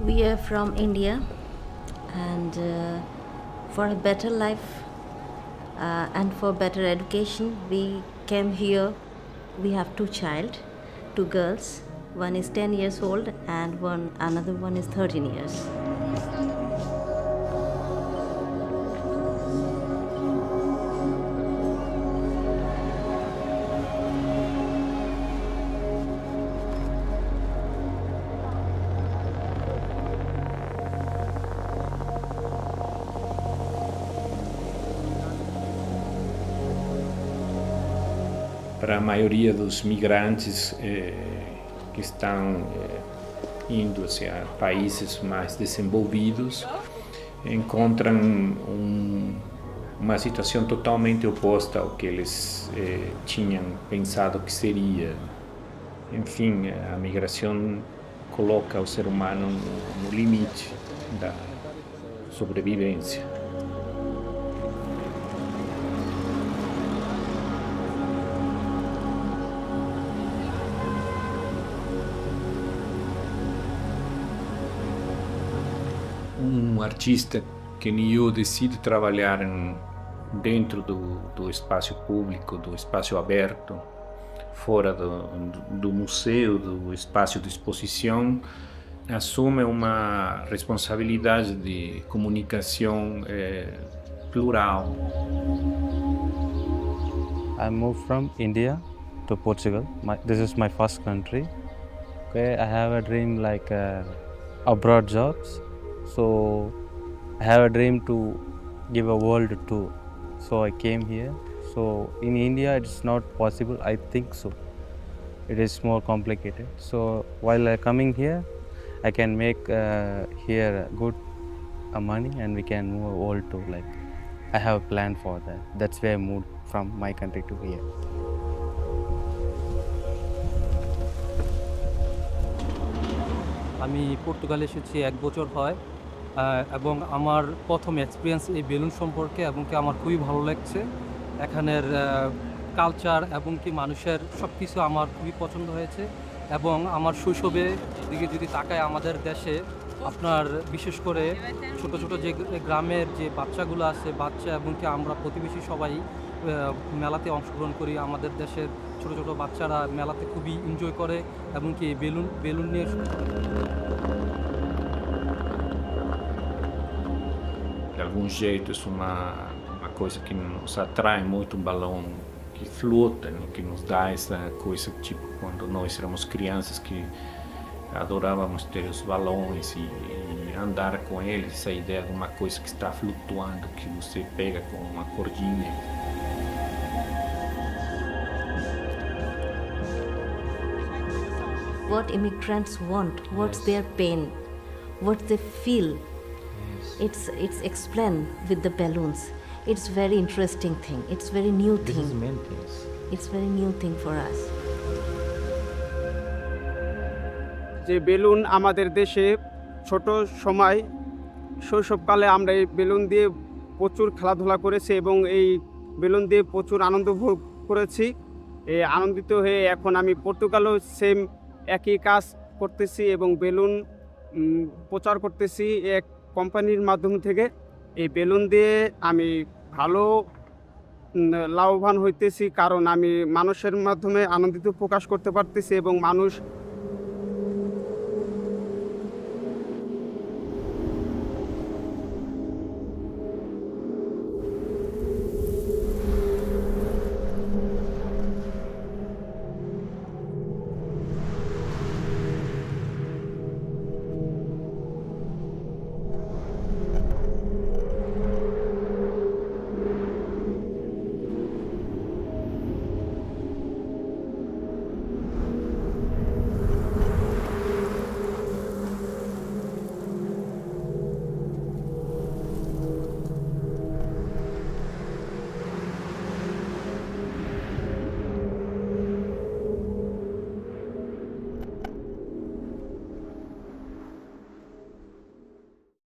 We are from India, and for a better life and for better education, we came here. We have two child, two girls. One is 10 years old, and another one is 13 years. Para a maioria dos migrantes que estão indo a países mais desenvolvidos, encontram uma situação totalmente oposta ao que eles tinham pensado que seria. Enfim, a migração coloca o ser humano no limite da sobrevivência. Artista que nem eu decide trabalhar dentro do espaço público, do espaço aberto, fora do museu, do espaço de exposição, assume uma responsabilidade de comunicação plural. I moved from India to Portugal. This is my first country. Okay, I have a dream like abroad jobs. So I have a dream to give a world tour. So I came here. So in India it's not possible, I think so. It is more complicated. So while coming here, I can make here good money and we can move a world tour. Like I have a plan for that. That's why I moved from my country to here. আমি পর্তুগালে এসেছি 1 বছর হয় এবং আমার প্রথম experience এই balloon সম্পর্কে এবং কি আমার খুবই ভালো লাগছে। এখানের কালচার এবং কি মানুষের সব কিছু আমার খুবই পছন্দ হয়েছে এবং আমার শৈশবে দিকে যদি তাকায় আমাদের দেশে আপনার বিশেষ করে ছোট ছোট যে গ্রামের যে বাচ্চাগুলো আছে বাচ্চা এবং কি আমরা প্রতিবেশী সবাই মেলাতে অংশগ্রহণ করি। আমাদের দেশের ছোট ছোট বাচ্চারা মেলাতে খুবই এনজয় করে এবং কি বেলুন নিয়ে De algum jeito, isso é uma coisa que nos atrai muito, um balão que flota, né? Que nos dá essa coisa, tipo, quando nós éramos crianças que adorávamos ter os balões e andar com eles, essa ideia de uma coisa que está flutuando, que você pega com uma cordinha. What immigrants want, what's their pain, what they feel. It's explained with the balloons. It's very interesting thing. It's very new thing. This is main things. It's very new thing for us. যে balloon আমাদের দেশে ছোট সময় শৈশবকালে আমরা এই balloon দিয়ে প্রচুর খেলাধুলা করেছি এবং এই বেলুন দিয়ে প্রচুর আনন্দ ভোগ করেছি। আনন্দিত হয়ে এখন আমি পর্তুগালেও সেম একই কাজ করতেছি এবং বেলুন প্রচার করতেছি এক কোম্পানির মাধ্যম থেকে। এই বেলুন দিয়ে আমি ভালো লাভবান হইতেছি, কারণ আমি মানুষের মাধ্যমে আনন্দিত প্রকাশ করতে পারতেছি এবং মানুষ